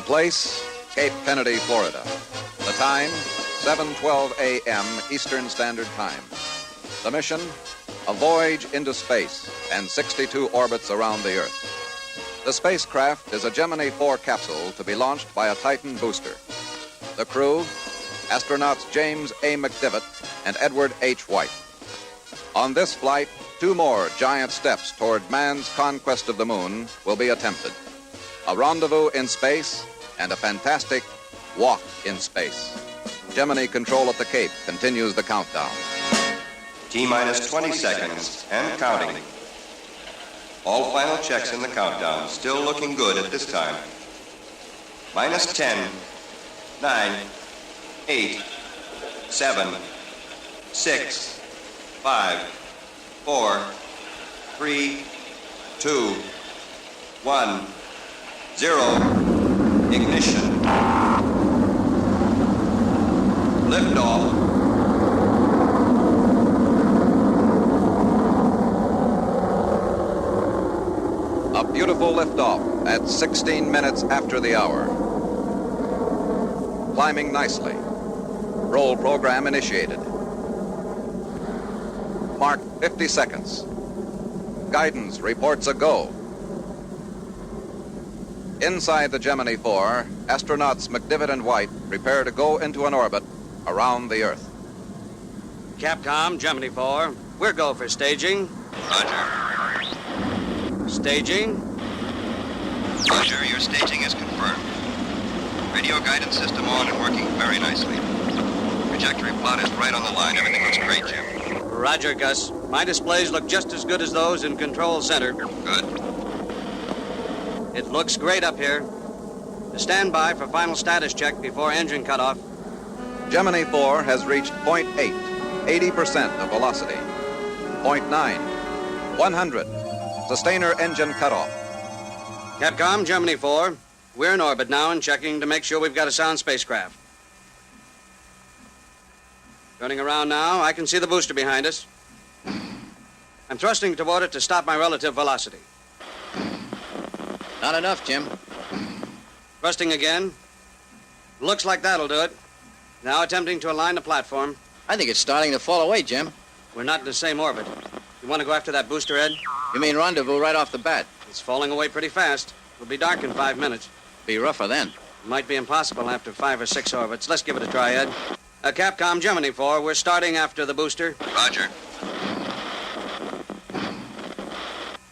place, Cape Kennedy, Florida. The time, 7:12 a.m. Eastern Standard Time. The mission, a voyage into space and 62 orbits around the Earth. The spacecraft is a Gemini 4 capsule to be launched by a Titan booster. The crew, astronauts James A. McDivitt and Edward H. White. On this flight, 2 more giant steps toward man's conquest of the moon will be attempted. A rendezvous in space and a fantastic walk in space. Gemini control at the Cape continues the countdown. T-minus 20 seconds and counting. All final checks in the countdown. Still looking good at this time. Minus 10, 9, 8, 7, 6, 5, 4, 3, 2, 1, 0. Ignition. Liftoff. A beautiful liftoff at 16 minutes after the hour. Climbing nicely. Roll program initiated. Mark 50 seconds. Guidance reports a go. Inside the Gemini 4, astronauts McDivitt and White prepare to go into an orbit around the Earth. Capcom, Gemini 4, we're go for staging. Roger. Staging. Roger, your staging is confirmed. Radio guidance system on and working very nicely. Trajectory plot is right on the line. Everything looks great, Jim. Roger, Gus. My displays look just as good as those in Control Center. Good. It looks great up here. To stand by for final status check before engine cutoff. Gemini 4 has reached point 8, 80% of velocity. Point 9, 100. Sustainer engine cutoff. Capcom, Gemini 4, we're in orbit now and checking to make sure we've got a sound spacecraft. Turning around now, I can see the booster behind us. I'm thrusting toward it to stop my relative velocity. Not enough, Jim. Thrusting again. Looks like that'll do it. Now attempting to align the platform. I think it's starting to fall away, Jim. We're not in the same orbit. You want to go after that booster, Ed? You mean rendezvous right off the bat? It's falling away pretty fast. It'll be dark in 5 minutes. Be rougher then. Might be impossible after 5 or 6 orbits. Let's give it a try, Ed. Capcom, Gemini 4, we're starting after the booster. Roger.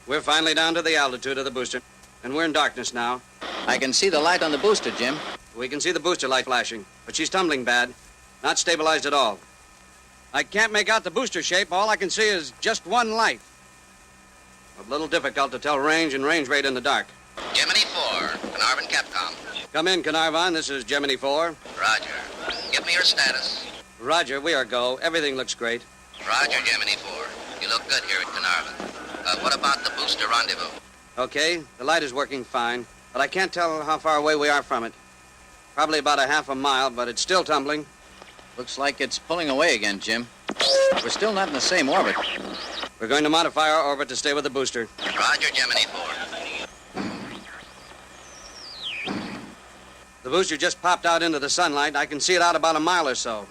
We're finally down to the altitude of the booster, and we're in darkness now. I can see the light on the booster, Jim. We can see the booster light flashing, but she's tumbling bad. Not stabilized at all. I can't make out the booster shape. All I can see is just one light. A little difficult to tell range and range rate in the dark. Gemini 4, Carnarvon Capcom. Come in, Carnarvon. This is Gemini 4. Roger. Give me your status. Roger, we are go. Everything looks great. Roger, Gemini 4. You look good here at Carnarvon. What about the booster rendezvous? Okay, the light is working fine, but I can't tell how far away we are from it. Probably about a half a mile, but it's still tumbling. Looks like it's pulling away again, Jim. We're still not in the same orbit. We're going to modify our orbit to stay with the booster. Roger, Gemini 4. The booster just popped out into the sunlight. I can see it out about a mile or so.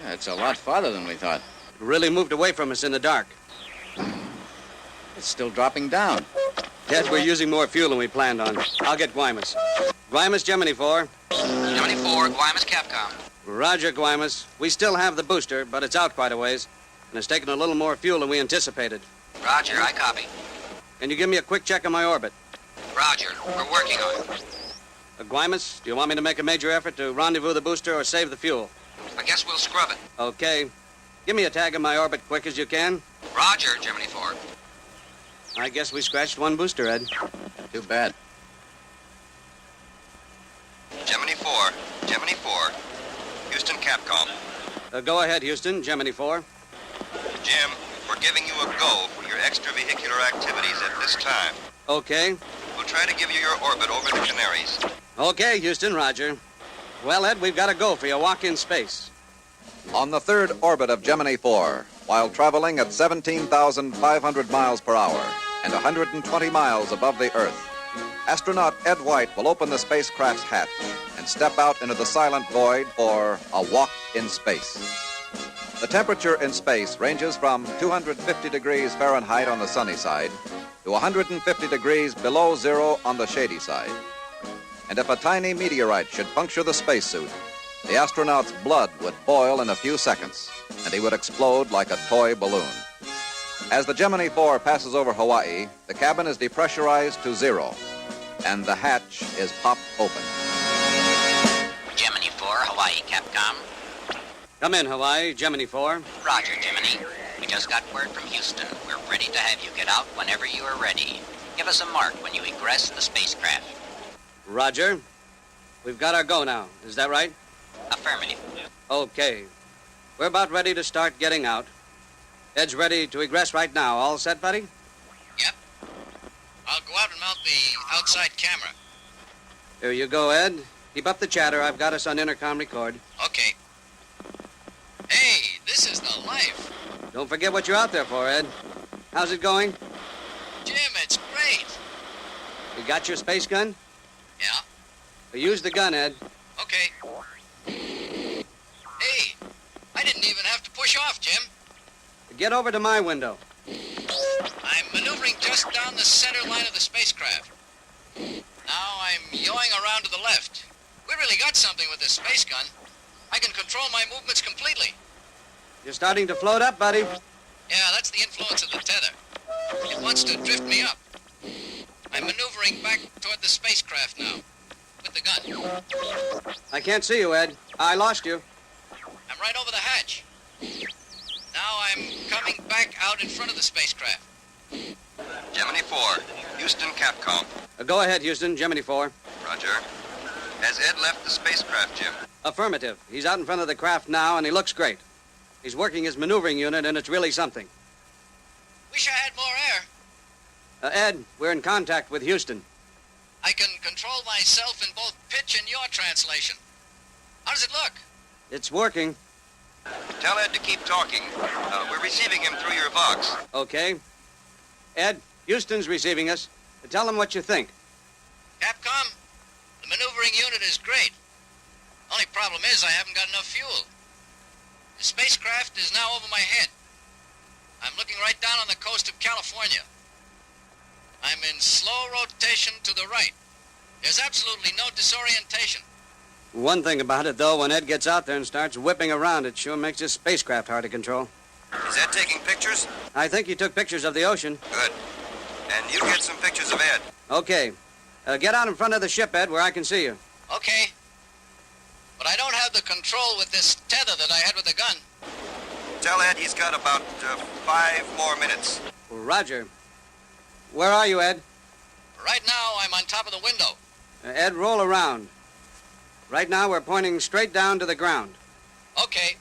Yeah, it's a lot farther than we thought. It really moved away from us in the dark. It's still dropping down. Yes, we're using more fuel than we planned on. I'll get Guaymas. Guaymas, Gemini 4. Gemini 4, Guaymas Capcom. Roger, Guaymas. We still have the booster, but it's out quite a ways, and it's taken a little more fuel than we anticipated. Roger, I copy. Can you give me a quick check on my orbit? Roger, we're working on it. Guaymas, do you want me to make a major effort to rendezvous the booster or save the fuel? I guess we'll scrub it. Okay. Give me a tag on my orbit quick as you can. Roger, Gemini 4. I guess we scratched one booster, Ed. Too bad. Gemini 4. Gemini 4. Houston Capcom. Go ahead, Houston. Gemini 4. Jim, we're giving you a go for your extravehicular activities at this time. Okay. We'll try to give you your orbit over the Canaries. Okay, Houston, roger. Well, Ed, we've got to go for your walk in space. On the third orbit of Gemini 4, while traveling at 17,500 miles per hour and 120 miles above the Earth, astronaut Ed White will open the spacecraft's hatch and step out into the silent void for a walk in space. The temperature in space ranges from 250 degrees Fahrenheit on the sunny side to 150 degrees below zero on the shady side. And if a tiny meteorite should puncture the spacesuit, the astronaut's blood would boil in a few seconds, and he would explode like a toy balloon. As the Gemini 4 passes over Hawaii, the cabin is depressurized to zero, and the hatch is popped open. Gemini 4, Hawaii, Capcom. Come in, Hawaii, Gemini 4. Roger, Gemini. We just got word from Houston. We're ready to have you get out whenever you are ready. Give us a mark when you egress the spacecraft. Roger. We've got our go now. Is that right? Affirmative. Okay. We're about ready to start getting out. Ed's ready to egress right now. All set, buddy? Yep. I'll go out and mount the outside camera. Here you go, Ed. Keep up the chatter. I've got us on intercom record. Okay. Hey, this is the life. Don't forget what you're out there for, Ed. How's it going? Jim, it's great. You got your space gun? Yeah? Well, use the gun, Ed. Okay. Hey, I didn't even have to push off, Jim. Get over to my window. I'm maneuvering just down the center line of the spacecraft. Now I'm yawing around to the left. We really got something with this space gun. I can control my movements completely. You're starting to float up, buddy. Yeah, that's the influence of the tether. It wants to drift me up. I'm maneuvering back toward the spacecraft now, with the gun. I can't see you, Ed. I lost you. I'm right over the hatch. Now I'm coming back out in front of the spacecraft. Gemini 4, Houston Capcom. Go ahead, Houston. Gemini 4. Roger. Has Ed left the spacecraft, Jim? Affirmative. He's out in front of the craft now, and he looks great. He's working his maneuvering unit, and it's really something. Wish I had more air. Ed, we're in contact with Houston. I can control myself in both pitch and yaw translation. How does it look? It's working. Tell Ed to keep talking. We're receiving him through your Vox. Okay. Ed, Houston's receiving us. Tell him what you think. Capcom, the maneuvering unit is great. Only problem is I haven't got enough fuel. The spacecraft is now over my head. I'm looking right down on the coast of California. I'm in slow rotation to the right. There's absolutely no disorientation. One thing about it, though, when Ed gets out there and starts whipping around, it sure makes his spacecraft hard to control. Is Ed taking pictures? I think he took pictures of the ocean. Good. And you get some pictures of Ed. Okay. Get out in front of the ship, Ed, where I can see you. Okay. But I don't have the control with this tether that I had with the gun. Tell Ed he's got about 5 more minutes. Roger. Where are you, Ed? Right now, I'm on top of the window. Ed, roll around. Right now, we're pointing straight down to the ground. Okay.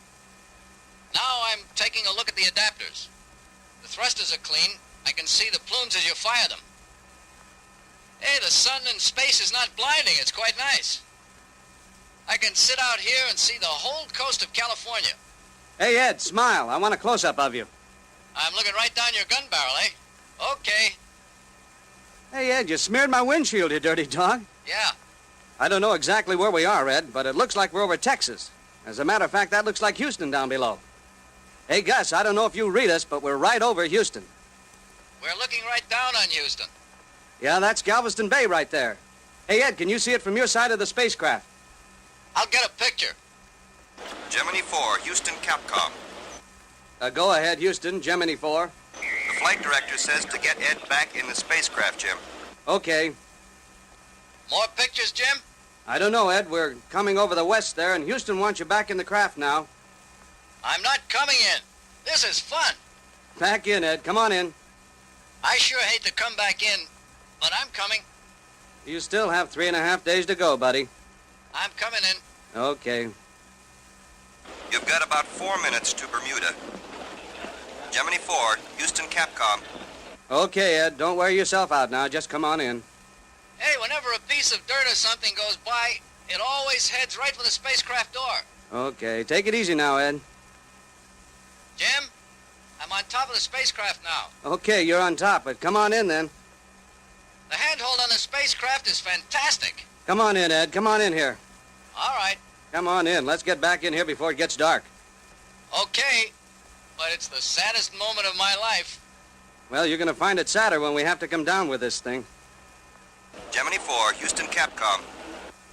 Now I'm taking a look at the adapters. The thrusters are clean. I can see the plumes as you fire them. Hey, the sun in space is not blinding. It's quite nice. I can sit out here and see the whole coast of California. Hey, Ed, smile. I want a close-up of you. I'm looking right down your gun barrel, eh? Okay. Hey, Ed, you smeared my windshield, you dirty dog. Yeah. I don't know exactly where we are, Ed, but it looks like we're over Texas. As a matter of fact, that looks like Houston down below. Hey, Gus, I don't know if you read us, but we're right over Houston. We're looking right down on Houston. Yeah, that's Galveston Bay right there. Hey, Ed, can you see it from your side of the spacecraft? I'll get a picture. Gemini 4, Houston Capcom. Go ahead, Houston, Gemini 4. The flight director says to get Ed back in the spacecraft, Jim. Okay. More pictures, Jim? I don't know, Ed. We're coming over the west there, and Houston wants you back in the craft now. I'm not coming in. This is fun. Back in, Ed. Come on in. I sure hate to come back in, but I'm coming. You still have 3.5 days to go, buddy. I'm coming in. Okay. You've got about 4 minutes to Bermuda. Gemini 4, Houston Capcom. Okay, Ed. Don't wear yourself out now. Just come on in. Hey, whenever a piece of dirt or something goes by, it always heads right for the spacecraft door. Okay. Take it easy now, Ed. Jim, I'm on top of the spacecraft now. Okay, you're on top, but come on in then. The handhold on the spacecraft is fantastic. Come on in, Ed. Come on in here. All right. Come on in. Let's get back in here before it gets dark. Okay. But it's the saddest moment of my life. Well, you're going to find it sadder when we have to come down with this thing. Gemini 4, Houston Capcom.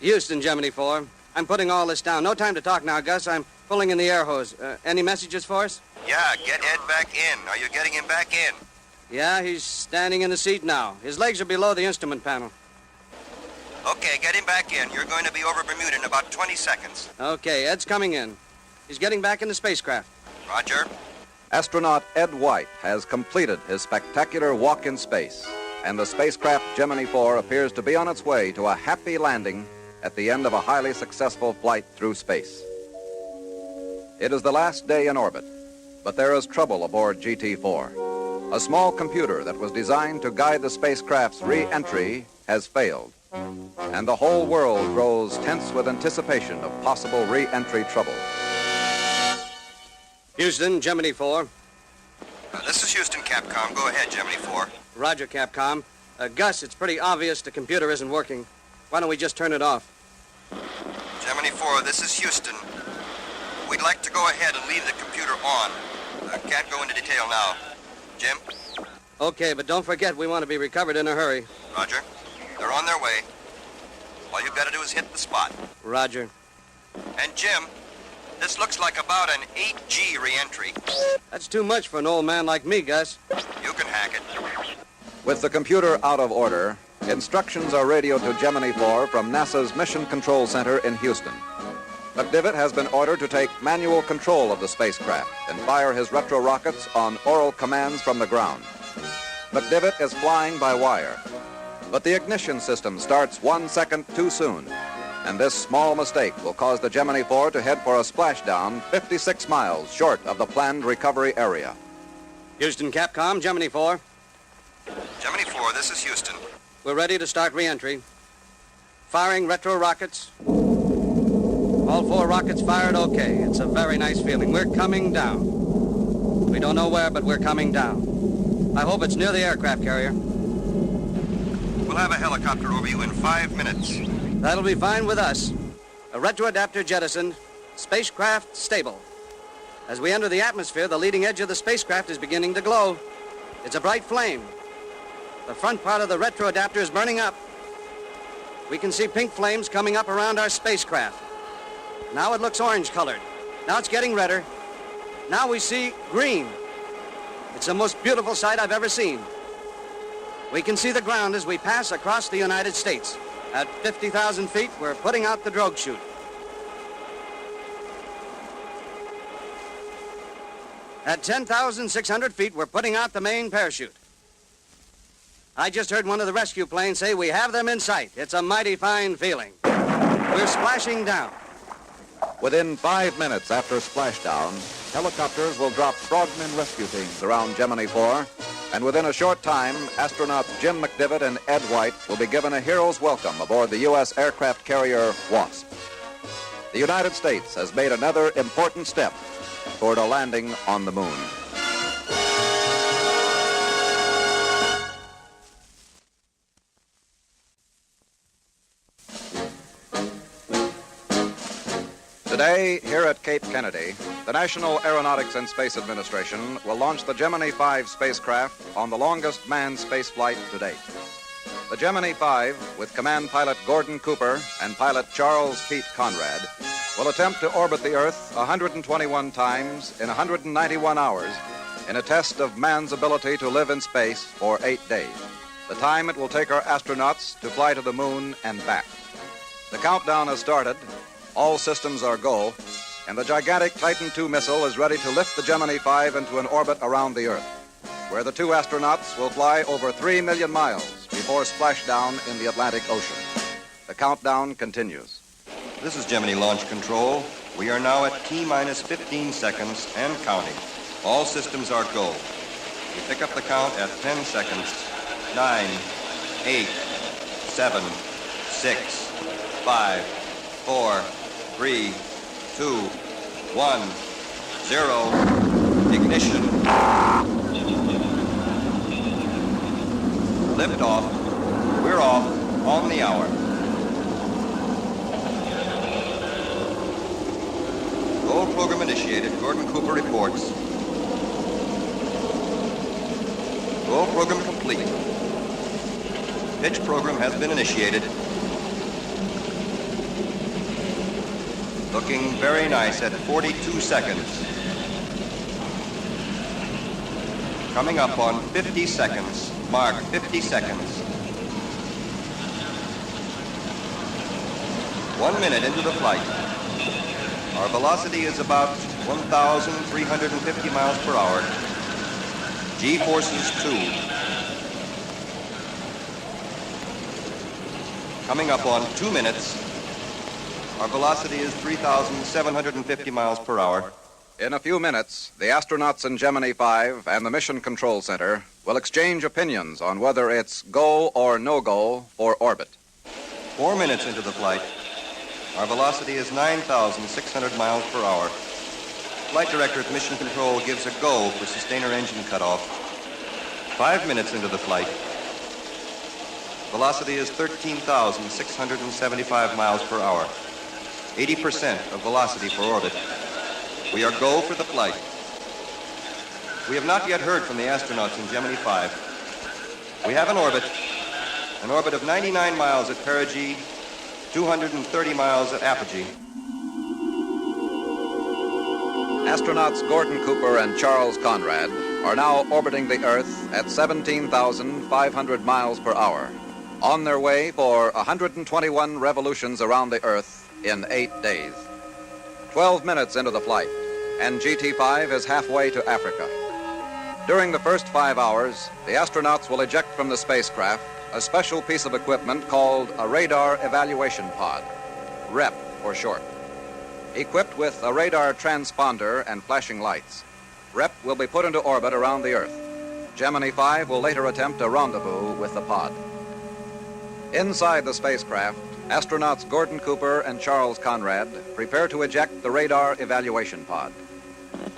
Houston, Gemini 4. I'm putting all this down. No time to talk now, Gus. I'm pulling in the air hose. Any messages for us? Yeah, get Ed back in. Are you getting him back in? Yeah, he's standing in the seat now. His legs are below the instrument panel. Okay, get him back in. You're going to be over Bermuda in about 20 seconds. Okay, Ed's coming in. He's getting back in the spacecraft. Roger. Astronaut Ed White has completed his spectacular walk in space, and the spacecraft Gemini 4 appears to be on its way to a happy landing at the end of a highly successful flight through space. It is the last day in orbit, but there is trouble aboard GT4. A small computer that was designed to guide the spacecraft's re-entry has failed, and the whole world grows tense with anticipation of possible re-entry trouble. Houston, Gemini 4. This is Houston Capcom. Go ahead, Gemini 4. Roger, Capcom. Gus, it's pretty obvious the computer isn't working. Why don't we just turn it off? Gemini 4, this is Houston. We'd like to go ahead and leave the computer on. Can't go into detail now. Jim? Okay, but don't forget we want to be recovered in a hurry. Roger. They're on their way. All you've got to do is hit the spot. Roger. And Jim, this looks like about an 8G re-entry. That's too much for an old man like me, Gus. You can hack it. With the computer out of order, instructions are radioed to Gemini 4 from NASA's Mission Control Center in Houston. McDivitt has been ordered to take manual control of the spacecraft and fire his retro rockets on oral commands from the ground. McDivitt is flying by wire, but the ignition system starts 1 second too soon, and this small mistake will cause the Gemini 4 to head for a splashdown 56 miles short of the planned recovery area. Houston, Capcom, Gemini 4. Gemini 4, this is Houston. We're ready to start re-entry. Firing retro rockets. All 4 rockets fired okay. It's a very nice feeling. We're coming down. We don't know where, but we're coming down. I hope it's near the aircraft carrier. We'll have a helicopter over you in 5 minutes. That'll be fine with us. A retro adapter jettisoned. Spacecraft stable. As we enter the atmosphere, the leading edge of the spacecraft is beginning to glow. It's a bright flame. The front part of the retro adapter is burning up. We can see pink flames coming up around our spacecraft. Now it looks orange-colored. Now it's getting redder. Now we see green. It's the most beautiful sight I've ever seen. We can see the ground as we pass across the United States. At 50,000 feet, we're putting out the drogue chute. At 10,600 feet, we're putting out the main parachute. I just heard one of the rescue planes say we have them in sight. It's a mighty fine feeling. We're splashing down. Within 5 minutes after splashdown, helicopters will drop frogmen rescue teams around Gemini 4, and within a short time, astronauts Jim McDivitt and Ed White will be given a hero's welcome aboard the U.S. aircraft carrier Wasp. The United States has made another important step toward a landing on the moon. Today, here at Cape Kennedy, the National Aeronautics and Space Administration will launch the Gemini 5 spacecraft on the longest manned spaceflight to date. The Gemini 5, with command pilot Gordon Cooper and pilot Charles Pete Conrad, will attempt to orbit the Earth 121 times in 191 hours in a test of man's ability to live in space for 8 days, the time it will take our astronauts to fly to the moon and back. The countdown has started. All systems are go, and the gigantic Titan II missile is ready to lift the Gemini 5 into an orbit around the Earth, where the 2 astronauts will fly over 3 million miles before splashdown in the Atlantic Ocean. The countdown continues. This is Gemini Launch Control. We are now at T-minus 15 seconds and counting. All systems are go. We pick up the count at 10 seconds. 9, 8, 7, 6, 5, 4, 3, 2, 1, 0. Ignition. Lift off. We're off on the hour. Goal program initiated. Gordon Cooper reports. Goal program complete. Pitch program has been initiated. Looking very nice at 42 seconds. Coming up on 50 seconds. Mark 50 seconds. 1 minute into the flight. Our velocity is about 1,350 miles per hour. G-forces 2. Coming up on 2 minutes. Our velocity is 3,750 miles per hour. In a few minutes, the astronauts in Gemini 5 and the Mission Control Center will exchange opinions on whether it's go or no-go for orbit. 4 minutes into the flight. Our velocity is 9,600 miles per hour. Flight director at Mission Control gives a go for sustainer engine cutoff. 5 minutes into the flight. Velocity is 13,675 miles per hour. 80% of velocity for orbit. We are go for the flight. We have not yet heard from the astronauts in Gemini 5. We have an orbit of 99 miles at perigee, 230 miles at apogee. Astronauts Gordon Cooper and Charles Conrad are now orbiting the Earth at 17,500 miles per hour, on their way for 121 revolutions around the Earth in 8 days. 12 minutes into the flight, and GT5 is halfway to Africa. During the first 5 hours, the astronauts will eject from the spacecraft a special piece of equipment called a radar evaluation pod, REP for short. Equipped with a radar transponder and flashing lights, REP will be put into orbit around the Earth. Gemini 5 will later attempt a rendezvous with the pod. Inside the spacecraft, astronauts Gordon Cooper and Charles Conrad prepare to eject the radar evaluation pod.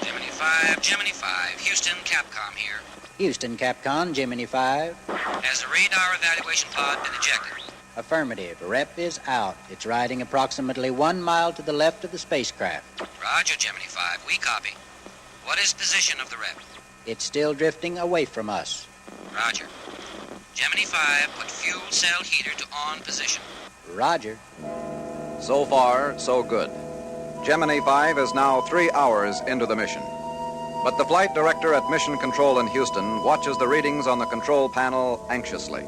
Gemini 5, Houston, Capcom here. Houston, Capcom, Gemini 5. Has the radar evaluation pod been ejected? Affirmative. Rep is out. It's riding approximately 1 mile to the left of the spacecraft. Roger, Gemini 5, we copy. What is position of the rep? It's still drifting away from us. Roger. Gemini 5, put fuel cell heater to on position. Roger. So far, so good. Gemini 5 is now 3 hours into the mission. But the flight director at Mission Control in Houston watches the readings on the control panel anxiously.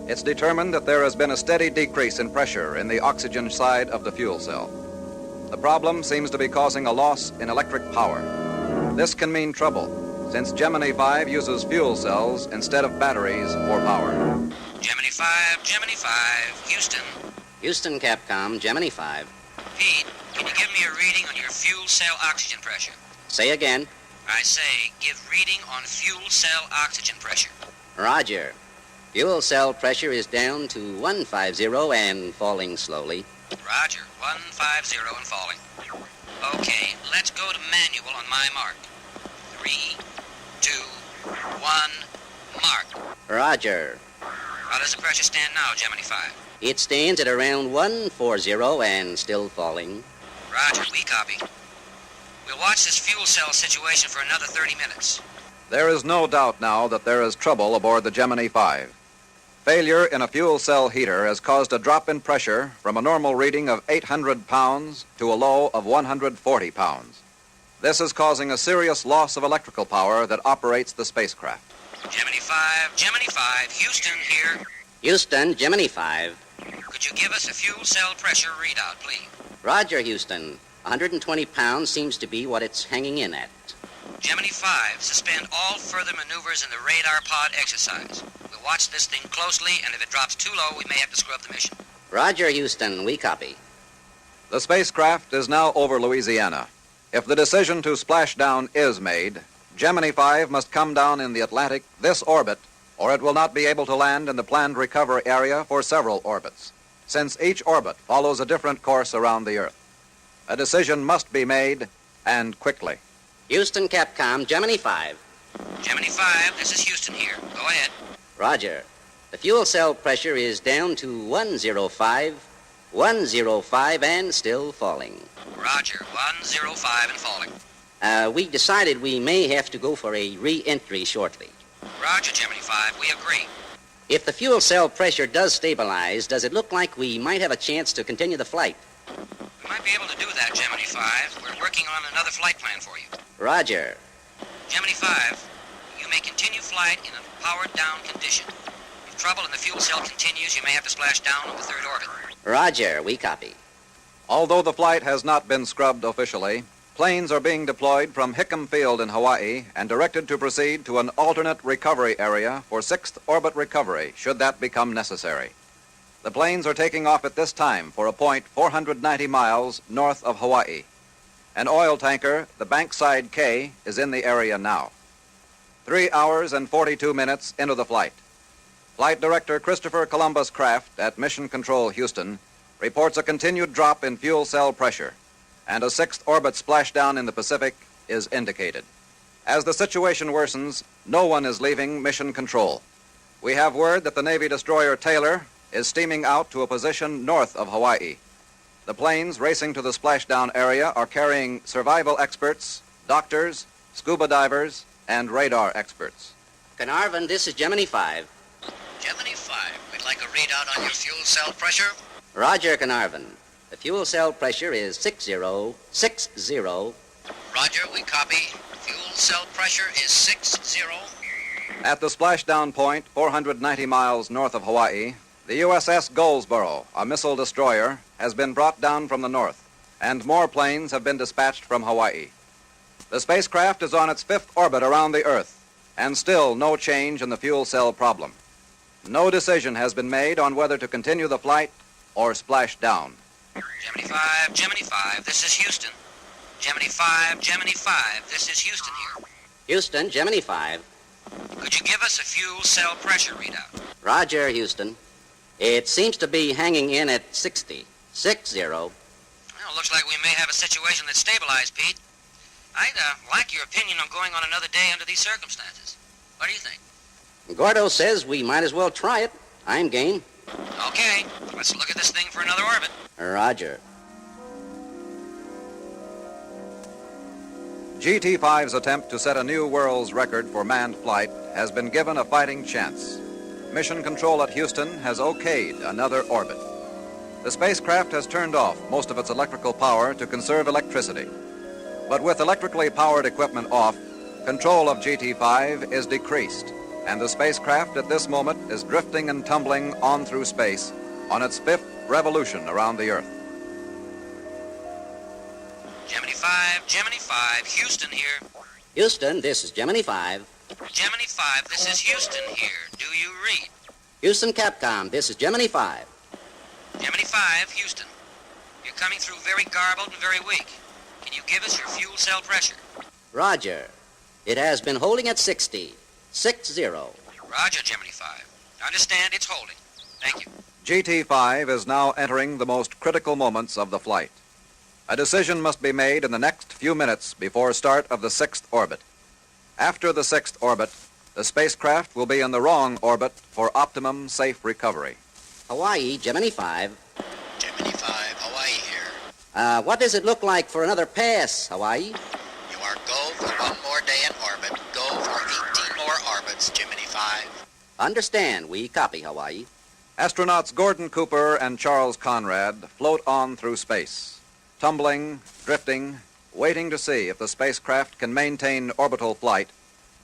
It's determined that there has been a steady decrease in pressure in the oxygen side of the fuel cell. The problem seems to be causing a loss in electric power. This can mean trouble, since Gemini 5 uses fuel cells instead of batteries for power. Gemini 5, Houston. Houston, Capcom, Gemini 5. Pete, can you give me a reading on your fuel cell oxygen pressure? Say again. I say, give reading on fuel cell oxygen pressure. Roger. Fuel cell pressure is down to 150 and falling slowly. Roger, 150 and falling. Okay, let's go to manual on my mark. 3, 2, 1, mark. Roger. How does the pressure stand now, Gemini 5? It stands at around 140 and still falling. Roger, we copy. We'll watch this fuel cell situation for another 30 minutes. There is no doubt now that there is trouble aboard the Gemini 5. Failure in a fuel cell heater has caused a drop in pressure from a normal reading of 800 pounds to a low of 140 pounds. This is causing a serious loss of electrical power that operates the spacecraft. Gemini 5, Houston here. Houston, Gemini 5. Could you give us a fuel cell pressure readout, please? Roger, Houston. 120 pounds seems to be what it's hanging in at. Gemini 5, suspend all further maneuvers in the radar pod exercise. We'll watch this thing closely, and if it drops too low, we may have to screw up the mission. Roger, Houston. We copy. The spacecraft is now over Louisiana. If the decision to splash down is made, Gemini 5 must come down in the Atlantic this orbit, or it will not be able to land in the planned recovery area for several orbits, since each orbit follows a different course around the Earth. A decision must be made, and quickly. Houston, Capcom, Gemini 5. Gemini 5, this is Houston here. Go ahead. Roger. The fuel cell pressure is down to 105, and still falling. Roger, 105 and falling. We decided we may have to go for a re-entry shortly. Roger, Gemini 5. We agree. If the fuel cell pressure does stabilize, does it look like we might have a chance to continue the flight? We might be able to do that, Gemini 5. We're working on another flight plan for you. Roger. Gemini 5, you may continue flight in a powered-down condition. If trouble in the fuel cell continues, you may have to splash down on the third orbit. Roger, we copy. Although the flight has not been scrubbed officially, planes are being deployed from Hickam Field in Hawaii and directed to proceed to an alternate recovery area for sixth orbit recovery, should that become necessary. The planes are taking off at this time for a point 490 miles north of Hawaii. An oil tanker, the Bankside K, is in the area now. 3 hours and 42 minutes into the flight. Flight Director Christopher Columbus Kraft at Mission Control Houston reports a continued drop in fuel cell pressure, and a sixth orbit splashdown in the Pacific is indicated. As the situation worsens, no one is leaving Mission Control. We have word that the Navy destroyer Taylor is steaming out to a position north of Hawaii. The planes racing to the splashdown area are carrying survival experts, doctors, scuba divers, and radar experts. Carnarvon, this is Gemini 5. Gemini 5, we'd like a readout on your fuel cell pressure. Roger, Carnarvon. The fuel cell pressure is 6060. Roger, we copy. Fuel cell pressure is 60. At the splashdown point, 490 miles north of Hawaii, the USS Goldsboro, a missile destroyer, has been brought down from the north, and more planes have been dispatched from Hawaii. The spacecraft is on its fifth orbit around the Earth, and still no change in the fuel cell problem. No decision has been made on whether to continue the flight or splash down. Gemini 5, this is Houston. Gemini 5, this is Houston here. Houston, Gemini 5. Could you give us a fuel cell pressure readout? Roger, Houston. It seems to be hanging in at 60. 60. Well, looks like we may have a situation that's stabilized, Pete. I'd like your opinion on going on another day under these circumstances. What do you think? Gordo says we might as well try it. I'm game. Okay, let's look at this thing for another orbit. Roger. GT5's attempt to set a new world's record for manned flight has been given a fighting chance. Mission Control at Houston has okayed another orbit. The spacecraft has turned off most of its electrical power to conserve electricity. But with electrically powered equipment off, control of GT5 is decreased, and the spacecraft at this moment is drifting and tumbling on through space on its fifth revolution around the Earth. Gemini 5, Houston here. Houston, this is Gemini 5. Gemini 5, this is Houston here. Do you read? Houston Capcom, this is Gemini 5. Gemini 5, Houston. You're coming through very garbled and very weak. Can you give us your fuel cell pressure? Roger. It has been holding at 60. 60. Roger, Gemini 5. Understand it's holding. Thank you. GT5 is now entering the most critical moments of the flight. A decision must be made in the next few minutes before start of the sixth orbit. After the sixth orbit, the spacecraft will be in the wrong orbit for optimum safe recovery. Hawaii, Gemini 5. Gemini 5, Hawaii here. What does it look like for another pass, Hawaii? You are go for one more day in orbit. Go for 18 more orbits, Gemini 5. Understand, we copy, Hawaii. Astronauts Gordon Cooper and Charles Conrad float on through space, tumbling, drifting, waiting to see if the spacecraft can maintain orbital flight,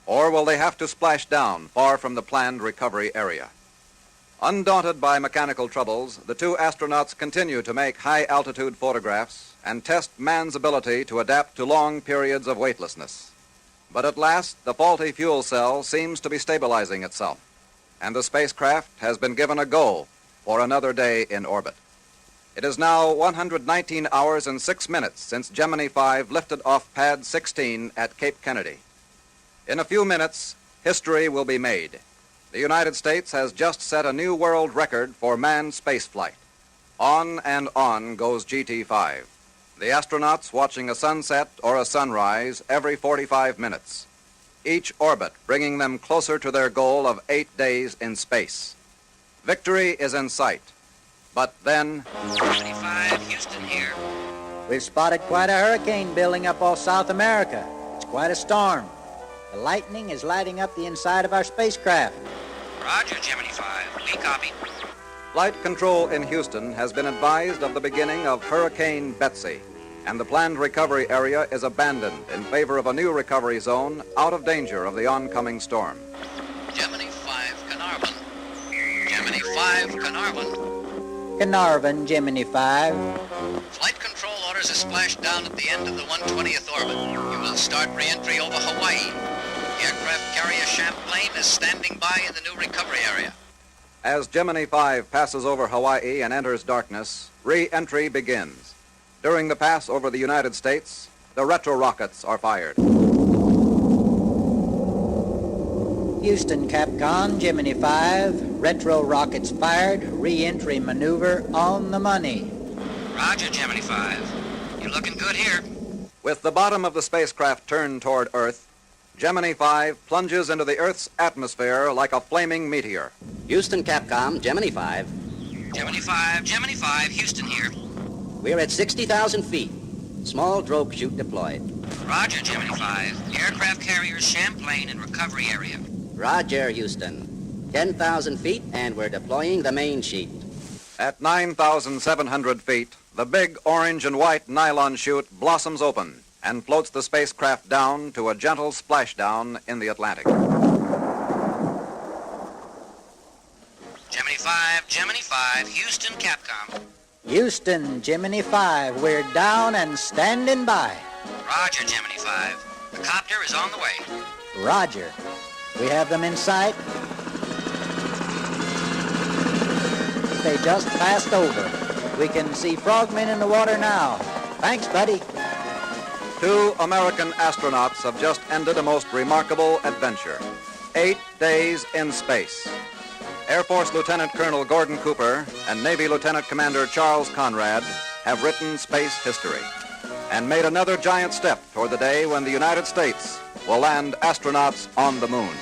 or will they have to splash down far from the planned recovery area. Undaunted by mechanical troubles, the two astronauts continue to make high-altitude photographs and test man's ability to adapt to long periods of weightlessness. But at last, the faulty fuel cell seems to be stabilizing itself, and the spacecraft has been given a go for another day in orbit. It is now 119 hours and 6 minutes since Gemini 5 lifted off Pad 16 at Cape Kennedy. In a few minutes, history will be made. The United States has just set a new world record for manned spaceflight. On and on goes GT5. The astronauts watching a sunset or a sunrise every 45 minutes. Each orbit bringing them closer to their goal of 8 days in space. Victory is in sight. But then, Gemini 5, Houston here. We've spotted quite a hurricane building up off South America. It's quite a storm. The lightning is lighting up the inside of our spacecraft. Roger, Gemini 5. We copy. Flight Control in Houston has been advised of the beginning of Hurricane Betsy, and the planned recovery area is abandoned in favor of a new recovery zone out of danger of the oncoming storm. Gemini 5, Carnarvon. Gemini 5, Carnarvon. Carnarvon, Gemini 5. Flight control orders a splash down at the end of the 120th orbit. You will start re-entry over Hawaii. The aircraft carrier Champlain is standing by in the new recovery area. As Gemini 5 passes over Hawaii and enters darkness, re-entry begins. During the pass over the United States, the retro rockets are fired. Houston, Capcom, Gemini 5. Retro rockets fired. Re-entry maneuver on the money. Roger, Gemini 5. You're looking good here. With the bottom of the spacecraft turned toward Earth, Gemini 5 plunges into the Earth's atmosphere like a flaming meteor. Houston, Capcom, Gemini 5. Gemini 5, Houston here. We're at 60,000 feet. Small drogue chute deployed. Roger, Gemini 5. Aircraft carriers Champlain in recovery area. Roger, Houston. 10,000 feet, and we're deploying the main sheet. At 9,700 feet, the big orange and white nylon chute blossoms open and floats the spacecraft down to a gentle splashdown in the Atlantic. Gemini 5, Houston, Capcom. Houston, Gemini 5. We're down and standing by. Roger, Gemini 5. The copter is on the way. Roger. We have them in sight. They just passed over. We can see frogmen in the water now. Thanks, buddy. 2 American astronauts have just ended a most remarkable adventure. 8 days in space. Air Force Lieutenant Colonel Gordon Cooper and Navy Lieutenant Commander Charles Conrad have written space history and made another giant step toward the day when the United States will land astronauts on the moon.